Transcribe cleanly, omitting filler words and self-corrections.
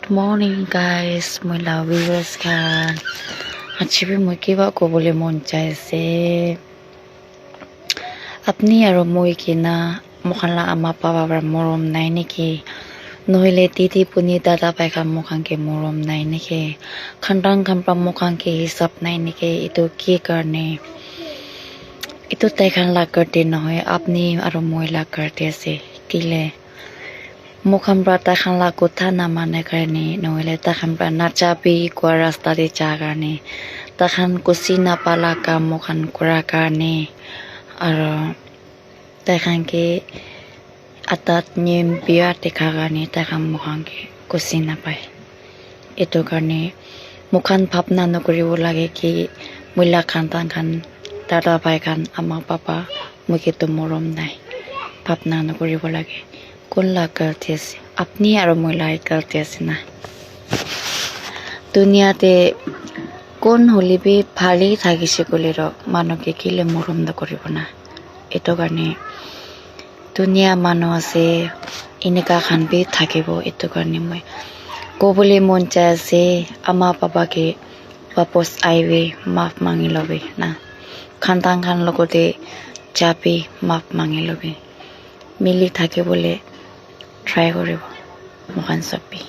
Morning guys, মই লাভ viewers খান আজকে মই কিবা কবলৈ মন যাইছে আপনি আৰু মই কিনা মখালা আমা পাবা মৰম নাই নেকি নহলে দিদি পুনি দাদা পাইকা মুখানকে মৰম নাই নেকি খানদাং খানপা মুখানকে হিসাব নাই নেকি এটো কি কাৰণে এটো তাইখান লাগ কৰতে নহয় আপনি আৰু মই লাগ করতে আছে কিলে মুখামরা তাখানলা কথা না মানে কারণে নহলে তাখানরা নাচাবি কোয়া রাস্তা দিয়ে যা কারণে তাখান কুচি না পালা কাম মুখান করার কারণে আর তাখানকে আতাত নিয়ম বিয়া দেখা কারণে তাখান মুখানকে কুচি না পায় এটো কারণে মুখান ভাবনা নকরিব লাগে কি মহিলা খান তাখান দাদা ভাই খান আমা পাপা মুখে তো মরম নাই ভাবনা নকরিব লাগে কোন লাগ করতে আছে আপনি আর মই লাগ করতে আছে না দুনিয়াতে কোন হলিবি ভালেই থাকিছে কলির মানুষকে কিলে মরম নকরিব না এটো কারণে দুনিয়া মানুষ আছে এনেকা খান বি থাকিব এটো কারণে মই কবলে মন চাই আছে আমা পাপাকে বাপস আইবে মাফ মাঙি লবে না খানতাং খান লগতে যাবি মাফ মাঙি লবে মিলি থাকে বলে ট্রাই করিব মুখান সবি